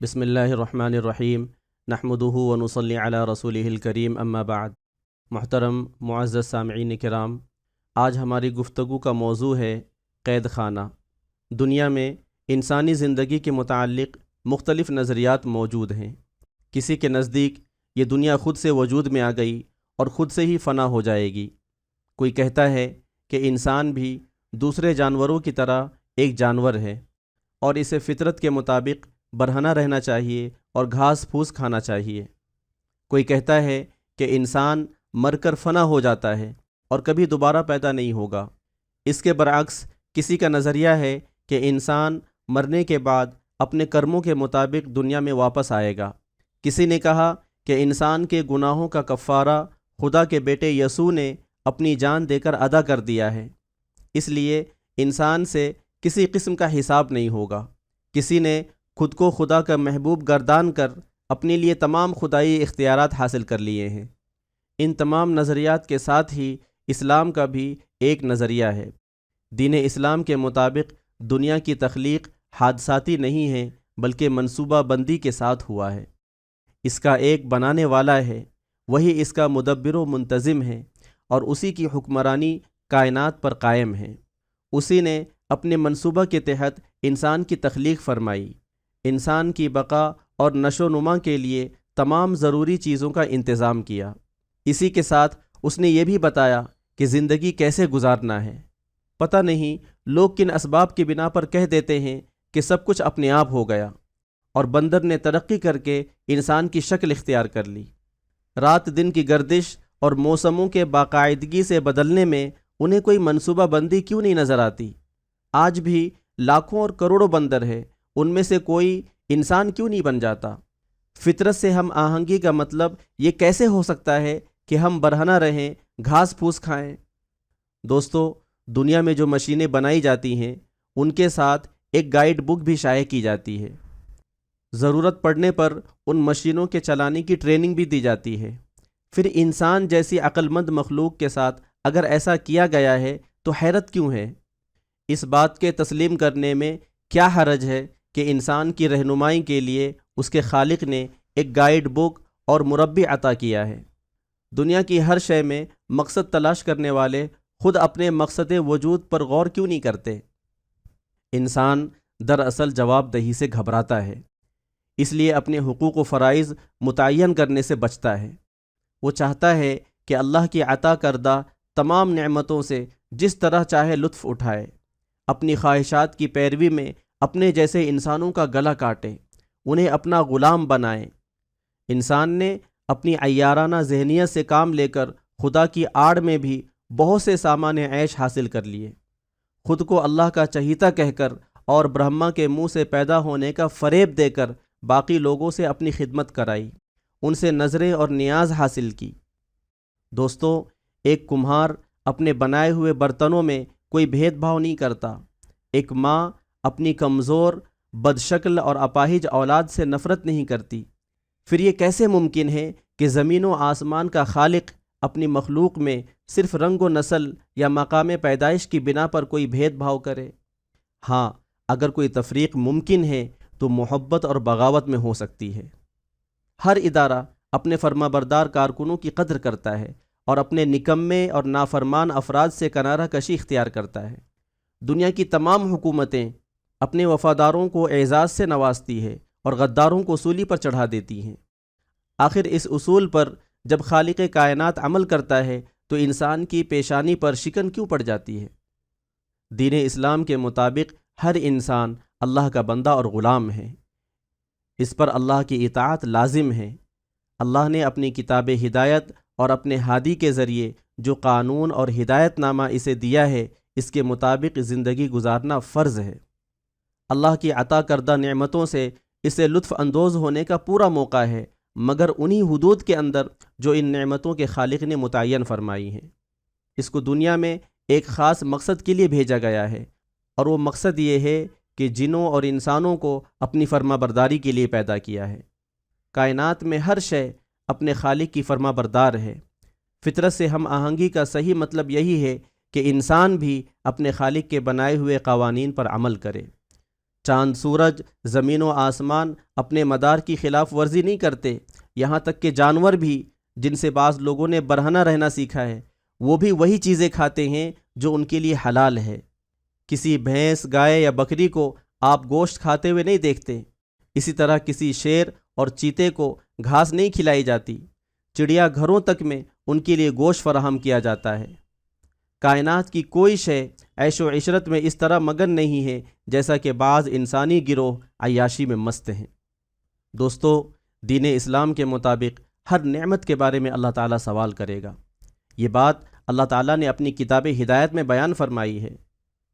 بسم اللہ الرحمن الرحیم نحمدہ ونصلی علی رسولہ الکریم اما بعد۔ محترم معزز سامعین کرام، آج ہماری گفتگو کا موضوع ہے قید خانہ۔ دنیا میں انسانی زندگی کے متعلق مختلف نظریات موجود ہیں۔ کسی کے نزدیک یہ دنیا خود سے وجود میں آ گئی اور خود سے ہی فنا ہو جائے گی۔ کوئی کہتا ہے کہ انسان بھی دوسرے جانوروں کی طرح ایک جانور ہے اور اسے فطرت کے مطابق برہنہ رہنا چاہیے اور گھاس پھوس کھانا چاہیے۔ کوئی کہتا ہے کہ انسان مر کر فنا ہو جاتا ہے اور کبھی دوبارہ پیدا نہیں ہوگا۔ اس کے برعکس کسی کا نظریہ ہے کہ انسان مرنے کے بعد اپنے کرموں کے مطابق دنیا میں واپس آئے گا۔ کسی نے کہا کہ انسان کے گناہوں کا کفارہ خدا کے بیٹے یسوع نے اپنی جان دے کر ادا کر دیا ہے، اس لیے انسان سے کسی قسم کا حساب نہیں ہوگا۔ کسی نے خود کو خدا کا محبوب گردان کر اپنے لیے تمام خدائی اختیارات حاصل کر لیے ہیں۔ ان تمام نظریات کے ساتھ ہی اسلام کا بھی ایک نظریہ ہے۔ دین اسلام کے مطابق دنیا کی تخلیق حادثاتی نہیں ہے بلکہ منصوبہ بندی کے ساتھ ہوا ہے۔ اس کا ایک بنانے والا ہے، وہی اس کا مدبر و منتظم ہے اور اسی کی حکمرانی کائنات پر قائم ہے۔ اسی نے اپنے منصوبہ کے تحت انسان کی تخلیق فرمائی، انسان کی بقا اور نشو و نما کے لیے تمام ضروری چیزوں کا انتظام کیا۔ اسی کے ساتھ اس نے یہ بھی بتایا کہ زندگی کیسے گزارنا ہے۔ پتہ نہیں لوگ کن اسباب کی بنا پر کہہ دیتے ہیں کہ سب کچھ اپنے آپ ہو گیا اور بندر نے ترقی کر کے انسان کی شکل اختیار کر لی۔ رات دن کی گردش اور موسموں کے باقاعدگی سے بدلنے میں انہیں کوئی منصوبہ بندی کیوں نہیں نظر آتی؟ آج بھی لاکھوں اور کروڑوں بندر ہے، ان میں سے کوئی انسان کیوں نہیں بن جاتا؟ فطرت سے ہم آہنگی کا مطلب یہ کیسے ہو سکتا ہے کہ ہم برہنہ رہیں، گھاس پھوس کھائیں؟ دوستو، دنیا میں جو مشینیں بنائی جاتی ہیں ان کے ساتھ ایک گائیڈ بک بھی شائع کی جاتی ہے۔ ضرورت پڑنے پر ان مشینوں کے چلانے کی ٹریننگ بھی دی جاتی ہے۔ پھر انسان جیسی عقل مند مخلوق کے ساتھ اگر ایسا کیا گیا ہے تو حیرت کیوں ہے؟ اس بات کے تسلیم کرنے میں کیا حرج ہے کہ انسان کی رہنمائی کے لیے اس کے خالق نے ایک گائیڈ بک اور مربی عطا کیا ہے۔ دنیا کی ہر شے میں مقصد تلاش کرنے والے خود اپنے مقصد وجود پر غور کیوں نہیں کرتے؟ انسان دراصل جواب دہی سے گھبراتا ہے، اس لیے اپنے حقوق و فرائض متعین کرنے سے بچتا ہے۔ وہ چاہتا ہے کہ اللہ کی عطا کردہ تمام نعمتوں سے جس طرح چاہے لطف اٹھائے، اپنی خواہشات کی پیروی میں اپنے جیسے انسانوں کا گلا کاٹے، انہیں اپنا غلام بنائے۔ انسان نے اپنی عیارانہ ذہنیت سے کام لے کر خدا کی آڑ میں بھی بہت سے سامان عیش حاصل کر لیے۔ خود کو اللہ کا چہیتا کہہ کر اور برہما کے منہ سے پیدا ہونے کا فریب دے کر باقی لوگوں سے اپنی خدمت کرائی، ان سے نظریں اور نیاز حاصل کی۔ دوستو، ایک کمہار اپنے بنائے ہوئے برتنوں میں کوئی بھید بھاؤ نہیں کرتا۔ ایک ماں اپنی کمزور، بدشکل اور اپاہج اولاد سے نفرت نہیں کرتی۔ پھر یہ کیسے ممکن ہے کہ زمین و آسمان کا خالق اپنی مخلوق میں صرف رنگ و نسل یا مقام پیدائش کی بنا پر کوئی بھید بھاؤ کرے؟ ہاں، اگر کوئی تفریق ممکن ہے تو محبت اور بغاوت میں ہو سکتی ہے۔ ہر ادارہ اپنے فرما بردار کارکنوں کی قدر کرتا ہے اور اپنے نکمے اور نافرمان افراد سے کنارہ کشی اختیار کرتا ہے۔ دنیا کی تمام حکومتیں اپنے وفاداروں کو اعزاز سے نوازتی ہے اور غداروں کو سولی پر چڑھا دیتی ہیں۔ آخر اس اصول پر جب خالق کائنات عمل کرتا ہے تو انسان کی پیشانی پر شکن کیوں پڑ جاتی ہے؟ دین اسلام کے مطابق ہر انسان اللہ کا بندہ اور غلام ہے۔ اس پر اللہ کی اطاعت لازم ہے۔ اللہ نے اپنی کتاب ہدایت اور اپنے ہادی کے ذریعے جو قانون اور ہدایت نامہ اسے دیا ہے، اس کے مطابق زندگی گزارنا فرض ہے۔ اللہ کی عطا کردہ نعمتوں سے اسے لطف اندوز ہونے کا پورا موقع ہے، مگر انہی حدود کے اندر جو ان نعمتوں کے خالق نے متعین فرمائی ہیں۔ اس کو دنیا میں ایک خاص مقصد کے لیے بھیجا گیا ہے، اور وہ مقصد یہ ہے کہ جنوں اور انسانوں کو اپنی فرما برداری کے لیے پیدا کیا ہے۔ کائنات میں ہر شے اپنے خالق کی فرما بردار ہے۔ فطرت سے ہم آہنگی کا صحیح مطلب یہی ہے کہ انسان بھی اپنے خالق کے بنائے ہوئے قوانین پر عمل کرے، چاند سورج زمین و آسمان اپنے مدار کی خلاف ورزی نہیں کرتے، یہاں تک کہ جانور بھی جن سے بعض لوگوں نے برہنہ رہنا سیکھا ہے وہ بھی وہی چیزیں کھاتے ہیں جو ان کے لیے حلال ہے۔ کسی بھینس، گائے یا بکری کو آپ گوشت کھاتے ہوئے نہیں دیکھتے، اسی طرح کسی شیر اور چیتے کو گھاس نہیں کھلائی جاتی، چڑیا گھروں تک میں ان کے لیے گوشت فراہم کیا جاتا ہے۔ کائنات کی کوئی شے عیش و عشرت میں اس طرح مگن نہیں ہے جیسا کہ بعض انسانی گروہ عیاشی میں مست ہیں۔ دوستو، دین اسلام کے مطابق ہر نعمت کے بارے میں اللہ تعالیٰ سوال کرے گا۔ یہ بات اللہ تعالیٰ نے اپنی کتاب ہدایت میں بیان فرمائی ہے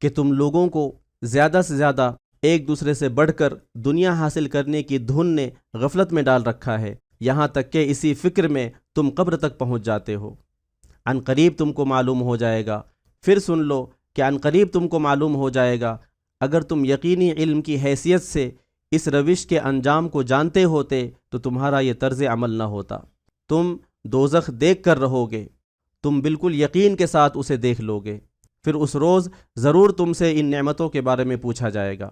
کہ تم لوگوں کو زیادہ سے زیادہ ایک دوسرے سے بڑھ کر دنیا حاصل کرنے کی دھن نے غفلت میں ڈال رکھا ہے، یہاں تک کہ اسی فکر میں تم قبر تک پہنچ جاتے ہو۔ عن قریب تم کو معلوم ہو جائے گا، پھر سن لو کہ عن قریب تم کو معلوم ہو جائے گا۔ اگر تم یقینی علم کی حیثیت سے اس روش کے انجام کو جانتے ہوتے تو تمہارا یہ طرز عمل نہ ہوتا۔ تم دوزخ دیکھ کر رہو گے، تم بالکل یقین کے ساتھ اسے دیکھ لو گے، پھر اس روز ضرور تم سے ان نعمتوں کے بارے میں پوچھا جائے گا۔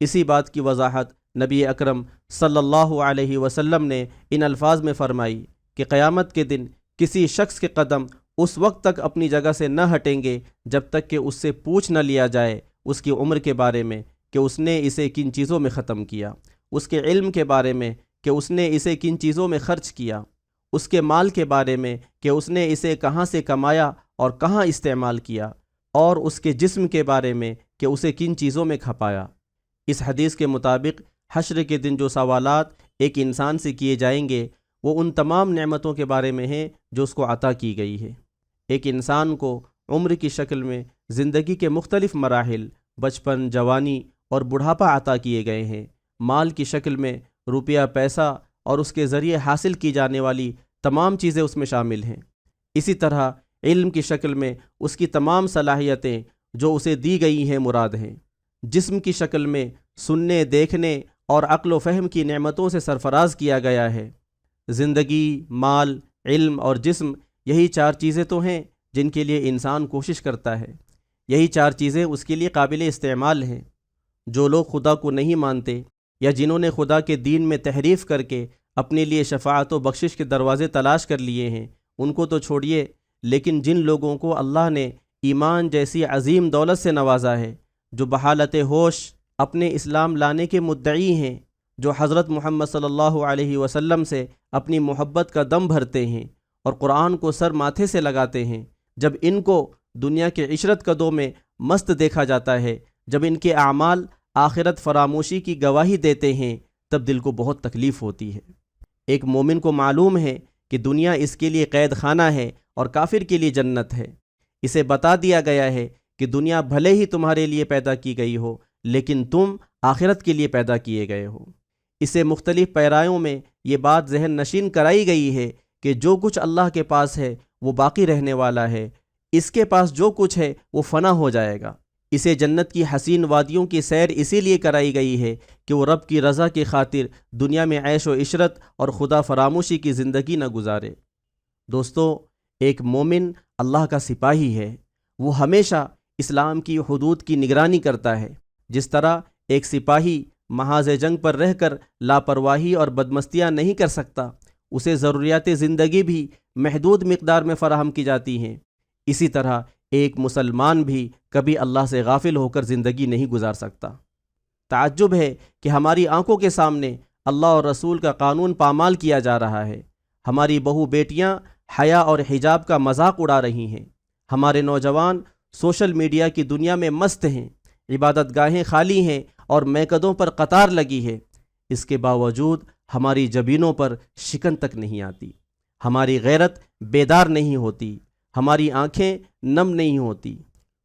اسی بات کی وضاحت نبی اکرم صلی اللہ علیہ وسلم نے ان الفاظ میں فرمائی کہ قیامت کے دن کسی شخص کے قدم اس وقت تک اپنی جگہ سے نہ ہٹیں گے جب تک کہ اس سے پوچھ نہ لیا جائے اس کی عمر کے بارے میں کہ اس نے اسے کن چیزوں میں ختم کیا، اس کے علم کے بارے میں کہ اس نے اسے کن چیزوں میں خرچ کیا، اس کے مال کے بارے میں کہ اس نے اسے کہاں سے کمایا اور کہاں استعمال کیا، اور اس کے جسم کے بارے میں کہ اسے کن چیزوں میں کھپایا۔ اس حدیث کے مطابق حشر کے دن جو سوالات ایک انسان سے کیے جائیں گے وہ ان تمام نعمتوں کے بارے میں ہیں جو اس کو عطا کی گئی ہے۔ ایک انسان کو عمر کی شکل میں زندگی کے مختلف مراحل، بچپن، جوانی اور بڑھاپا عطا کیے گئے ہیں۔ مال کی شکل میں روپیہ، پیسہ اور اس کے ذریعے حاصل کی جانے والی تمام چیزیں اس میں شامل ہیں۔ اسی طرح علم کی شکل میں اس کی تمام صلاحیتیں جو اسے دی گئی ہیں مراد ہیں۔ جسم کی شکل میں سننے، دیکھنے اور عقل و فہم کی نعمتوں سے سرفراز کیا گیا ہے۔ زندگی، مال، علم اور جسم، یہی چار چیزیں تو ہیں جن کے لیے انسان کوشش کرتا ہے، یہی چار چیزیں اس کے لیے قابل استعمال ہیں۔ جو لوگ خدا کو نہیں مانتے یا جنہوں نے خدا کے دین میں تحریف کر کے اپنے لیے شفاعت و بخشش کے دروازے تلاش کر لیے ہیں ان کو تو چھوڑیے، لیکن جن لوگوں کو اللہ نے ایمان جیسی عظیم دولت سے نوازا ہے، جو بحالت ہوش اپنے اسلام لانے کے مدعی ہیں، جو حضرت محمد صلی اللہ علیہ وسلم سے اپنی محبت کا دم بھرتے ہیں اور قرآن کو سر ماتھے سے لگاتے ہیں، جب ان کو دنیا کے عشرت قدوں میں مست دیکھا جاتا ہے، جب ان کے اعمال آخرت فراموشی کی گواہی دیتے ہیں، تب دل کو بہت تکلیف ہوتی ہے۔ ایک مومن کو معلوم ہے کہ دنیا اس کے لیے قید خانہ ہے اور کافر کے لیے جنت ہے۔ اسے بتا دیا گیا ہے کہ دنیا بھلے ہی تمہارے لیے پیدا کی گئی ہو لیکن تم آخرت کے لیے پیدا کیے گئے ہو۔ اسے مختلف پیرایوں میں یہ بات ذہن نشین کرائی گئی ہے کہ جو کچھ اللہ کے پاس ہے وہ باقی رہنے والا ہے، اس کے پاس جو کچھ ہے وہ فنا ہو جائے گا۔ اسے جنت کی حسین وادیوں کی سیر اسی لیے کرائی گئی ہے کہ وہ رب کی رضا کی خاطر دنیا میں عیش و عشرت اور خدا فراموشی کی زندگی نہ گزارے۔ دوستو، ایک مومن اللہ کا سپاہی ہے، وہ ہمیشہ اسلام کی حدود کی نگرانی کرتا ہے۔ جس طرح ایک سپاہی محاذ جنگ پر رہ کر لاپرواہی اور بدمستیاں نہیں کر سکتا، اسے ضروریات زندگی بھی محدود مقدار میں فراہم کی جاتی ہیں، اسی طرح ایک مسلمان بھی کبھی اللہ سے غافل ہو کر زندگی نہیں گزار سکتا۔ تعجب ہے کہ ہماری آنکھوں کے سامنے اللہ اور رسول کا قانون پامال کیا جا رہا ہے۔ ہماری بہو بیٹیاں حیا اور حجاب کا مذاق اڑا رہی ہیں، ہمارے نوجوان سوشل میڈیا کی دنیا میں مست ہیں، عبادت گاہیں خالی ہیں اور میکدوں پر قطار لگی ہے، اس کے باوجود ہماری جبینوں پر شکن تک نہیں آتی، ہماری غیرت بیدار نہیں ہوتی، ہماری آنکھیں نم نہیں ہوتی۔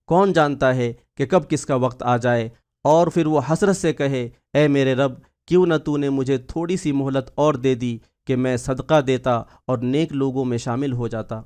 کون جانتا ہے کہ کب کس کا وقت آ جائے اور پھر وہ حسرت سے کہے، اے میرے رب، کیوں نہ تو نے مجھے تھوڑی سی مہلت اور دے دی کہ میں صدقہ دیتا اور نیک لوگوں میں شامل ہو جاتا۔